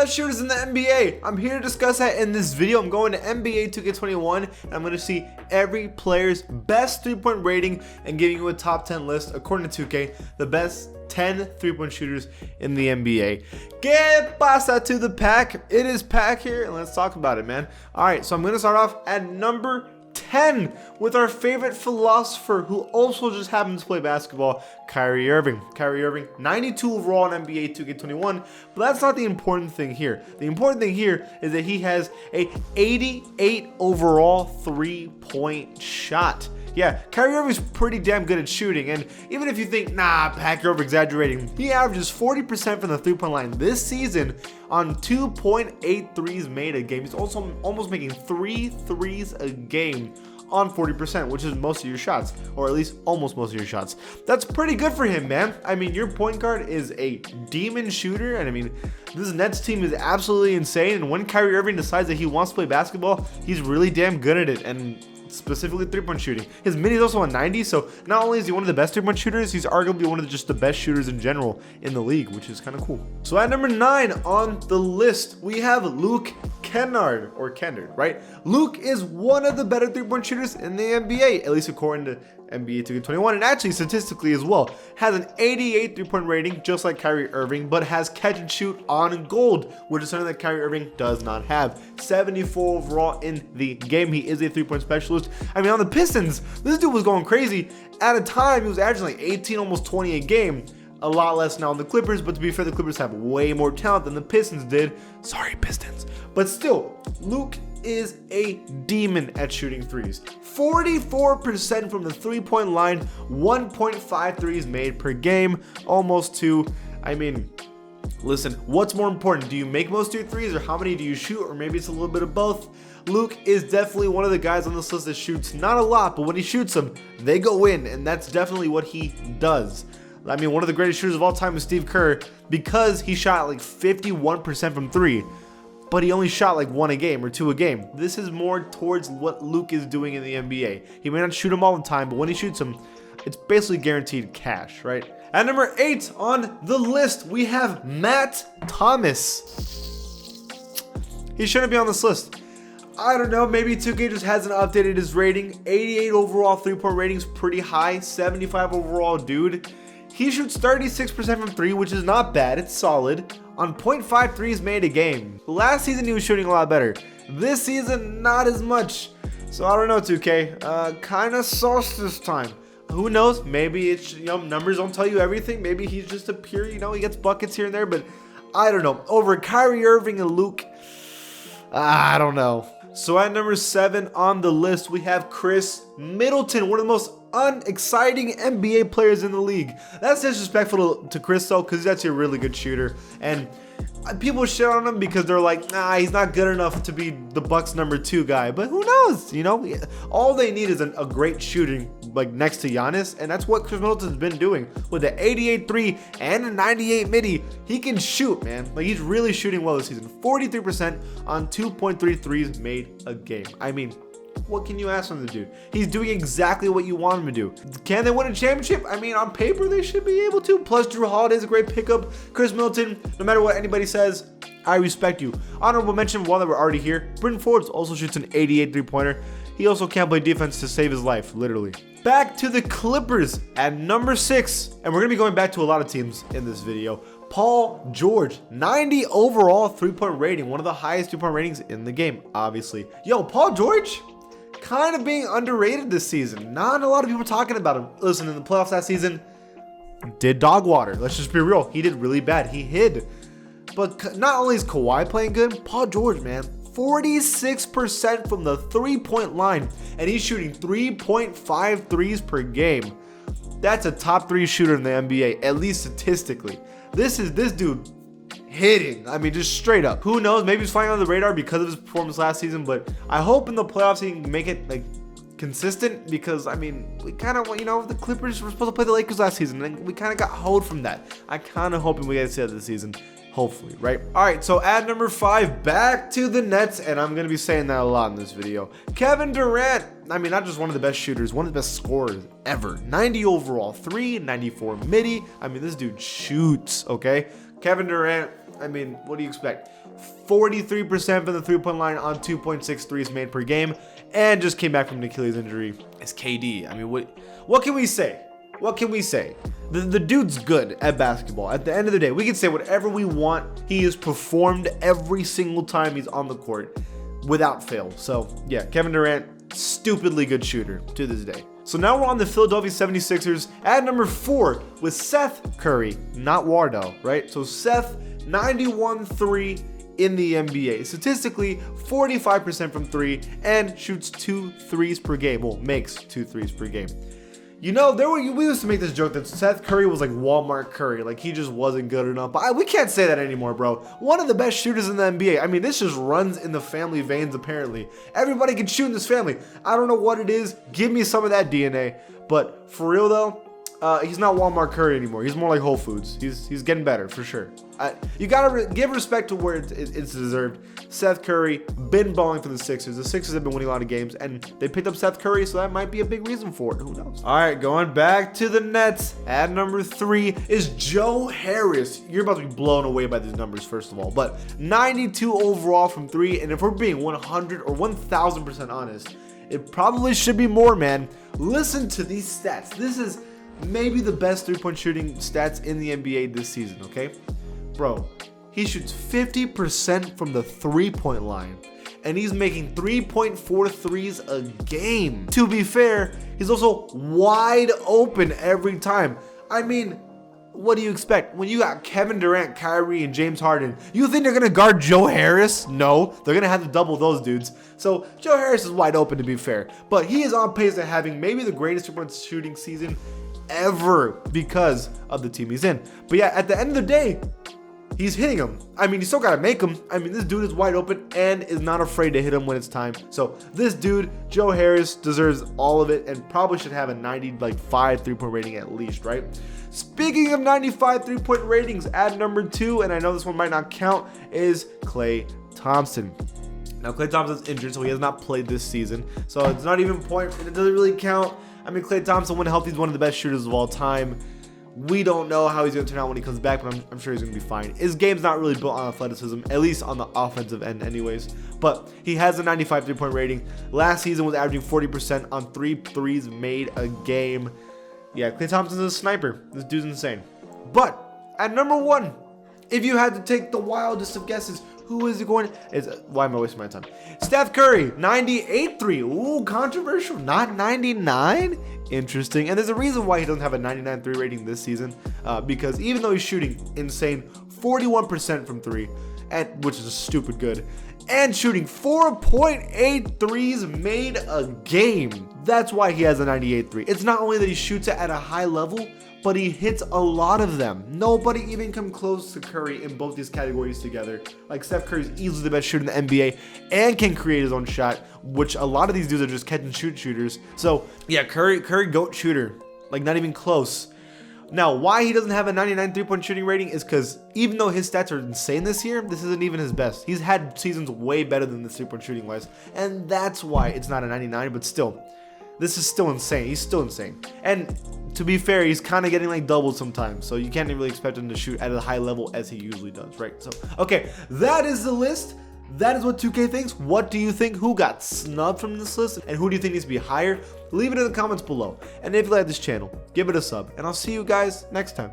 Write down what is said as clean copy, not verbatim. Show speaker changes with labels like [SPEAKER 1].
[SPEAKER 1] best shooters in the NBA? I'm here to discuss that in this video. I'm going to NBA 2K21 and I'm going to see every player's best 3-point rating and giving you a top 10 list according to 2K, the best 10 3-point shooters in the NBA. Que pasa to the pack? It is Pack here and let's talk about it, man. Alright, so I'm going to start off at number 10 with our favorite philosopher who also just happens to play basketball, Kyrie Irving. Kyrie Irving, 92 overall in NBA 2K21, but that's not the important thing here. The important thing here is that he has a 88 overall 3-point shot. Yeah, Kyrie Irving's pretty damn good at shooting, and even if you think, nah, Pack, you're over-exaggerating, he averages 40% from the 3-point line this season on 2.8 threes made a game. He's also almost making 3 threes a game on 40%, which is most of your shots, or at least almost most of your shots. That's pretty good for him, man. I mean, your point guard is a demon shooter, and I mean, this Nets team is absolutely insane, and when Kyrie Irving decides that he wants to play basketball, he's really damn good at it, and specifically 3-point shooting. His mini is also a 90, so not only is he one of the best 3-point shooters, he's arguably one of just the best shooters in general in the league, which is kind of cool. So at number 9 on the list, we have Luke Kennard, or Kennard, right? Luke is one of the better 3-point shooters in the NBA, at least according to NBA 2K21, and actually statistically as well. Has an 88 3-point rating, just like Kyrie Irving, but has catch and shoot on gold, which is something that Kyrie Irving does not have. 74 overall in the game. He is a 3-point specialist. I mean, on the Pistons, this dude was going crazy. At a time, he was averaging like 18, almost 20 a game. A lot less now on the Clippers, but to be fair, the Clippers have way more talent than the Pistons did. Sorry, Pistons. But still, Luke is a demon at shooting threes. 44% from the 3-point line, 1.5 threes made per game, almost 2. I mean, listen, what's more important? Do you make most of your threes, or how many do you shoot, or maybe it's a little bit of both? Luke is definitely one of the guys on this list that shoots not a lot, but when he shoots them, they go in, and that's definitely what he does. I mean, one of the greatest shooters of all time is Steph Curry, because he shot like 51% from 3, but he only shot like 1 a game or 2 a game. This is more towards what Luke is doing in the NBA. He may not shoot them all the time, but when he shoots them, it's basically guaranteed cash, right? At number 8 on the list, we have Matt Thomas. He shouldn't be on this list. I don't know, maybe 2K just hasn't updated his rating. 88 overall 3-point rating's pretty high. 75 overall, dude. He shoots 36% from 3, which is not bad. It's solid. On 0.5 threes made a game. Last season, he was shooting a lot better. This season, not as much. So I don't know, 2K. Kind of sauce this time. Who knows? Maybe it's, numbers don't tell you everything. Maybe he's just a pure, he gets buckets here and there. But I don't know. Over Kyrie Irving and Luke, I don't know. So at number 7 on the list, we have Chris Middleton, one of the most unexciting NBA players in the league. That's disrespectful to Chris though, because he's actually a really good shooter, and people shit on him because they're like, nah, he's not good enough to be the Bucks number 2 guy. But who knows? All they need is a great shooting like next to Giannis, and that's what Chris Middleton's been doing with an 88 3 and a 98 midi. He can shoot, man. Like, he's really shooting well this season. 43% on 2.3 threes made a game. I mean, what can you ask from the dude? He's doing exactly what you want him to do. Can they win a championship? I mean, on paper, they should be able to. Plus, Drew Holiday's a great pickup. Chris Middleton, no matter what anybody says, I respect you. Honorable mention, one that we're already here. Britton Forbes also shoots an 88 3-pointer. He also can't play defense to save his life, literally. Back to the Clippers at number 6. And we're going to be going back to a lot of teams in this video. Paul George, 90 overall 3-point rating. One of the highest 3-point ratings in the game, obviously. Yo, Paul George? Kind of being underrated this season. Not a lot of people talking about him. Listen, in the playoffs last season, did dog water. Let's just be real. He did really bad. He hid. But not only is Kawhi playing good, Paul George, man, 46% from the 3-point line, and he's shooting 3.5 threes per game. That's a top 3 shooter in the NBA, at least statistically. This dude hitting. I mean, just straight up. Who knows? Maybe he's flying under the radar because of his performance last season, but I hope in the playoffs he can make it like consistent, because I mean, we kind of, the Clippers were supposed to play the Lakers last season, and we kind of got hold from that. I kind of hoping we get to see that this season. Hopefully, right? All right, so at number 5, back to the Nets, and I'm going to be saying that a lot in this video. Kevin Durant, I mean, not just one of the best shooters, one of the best scorers ever. 90 overall 3, 94 midi. I mean, this dude shoots, okay? Kevin Durant, I mean, what do you expect? 43% from the three-point line on 2.6 threes made per game, and just came back from an Achilles injury. It's KD. I mean, what can we say? What can we say? The dude's good at basketball. At the end of the day, we can say whatever we want. He has performed every single time he's on the court without fail. So yeah, Kevin Durant, stupidly good shooter to this day. So now we're on the Philadelphia 76ers at number 4 with Seth Curry, not Wardo, right? So Seth, 91-3 in the NBA. Statistically, 45% from 3 and shoots 2 threes per game. Well, makes 2 threes per game. You know, we used to make this joke that Seth Curry was like Walmart Curry, like he just wasn't good enough. But we can't say that anymore, bro. One of the best shooters in the NBA. I mean, this just runs in the family veins, apparently. Everybody can shoot in this family. I don't know what it is. Give me some of that DNA. But for real, though, he's not Walmart Curry anymore. He's more like Whole Foods. He's getting better, for sure. You gotta give respect to where it's deserved. Seth Curry, been balling for the Sixers. The Sixers have been winning a lot of games, and they picked up Seth Curry, so that might be a big reason for it. Who knows? All right, going back to the Nets. At number 3 is Joe Harris. You're about to be blown away by these numbers, first of all. But 92 overall from 3, and if we're being 100 or 1,000% honest, it probably should be more, man. Listen to these stats. This is maybe the best three-point shooting stats in the NBA this season, okay? Bro, he shoots 50% from the three-point line, and he's making 3.4 threes a game. To be fair, he's also wide open every time. I mean, what do you expect? When you got Kevin Durant, Kyrie, and James Harden, you think they're going to guard Joe Harris? No, they're going to have to double those dudes. So Joe Harris is wide open, to be fair, but he is on pace to having maybe the greatest three-point shooting season ever because of the team he's in. But yeah, at the end of the day, he's hitting him. I mean, you still gotta make him. I mean, this dude is wide open and is not afraid to hit him when it's time. So this dude, Joe Harris, deserves all of it and probably should have a 95 three-point rating at least, right? Speaking of 95 three-point ratings, at number 2, and I know this one might not count, is Klay Thompson. Now, Klay Thompson's injured, so he has not played this season. So it's not even a point, and it doesn't really count. I mean, Klay Thompson, when healthy, is one of the best shooters of all time. We don't know how he's going to turn out when he comes back, but I'm sure he's going to be fine. His game's not really built on athleticism, at least on the offensive end anyways. But he has a 95 three-point rating. Last season was averaging 40% on 3 threes made a game. Yeah, Klay Thompson's a sniper. This dude's insane. But at number 1, if you had to take the wildest of guesses, who is it going? Why am I wasting my time? Steph Curry, 98-3. Ooh, controversial. Not 99? Interesting. And there's a reason why he doesn't have a 99-3 rating this season. Because even though he's shooting insane 41% from 3, which is stupid good, and shooting 4.8 threes made a game, that's why he has a 98-3. It's not only that he shoots it at a high level, but he hits a lot of them. Nobody even come close to Curry in both these categories together. Like, Steph Curry is easily the best shooter in the NBA and can create his own shot, which a lot of these dudes are just catch and shoot shooters. So yeah, Curry GOAT shooter, like not even close. Now, why he doesn't have a 99 three-point shooting rating is because even though his stats are insane this year, this isn't even his best. He's had seasons way better than this three-point shooting wise, and that's why it's not a 99, but still, this is still insane. He's still insane. And to be fair, he's kind of getting like doubled sometimes, so you can't really expect him to shoot at a high level as he usually does, right? So, okay, that is the list. That is what 2K thinks. What do you think? Who got snubbed from this list? And who do you think needs to be higher? Leave it in the comments below. And if you like this channel, give it a sub. And I'll see you guys next time.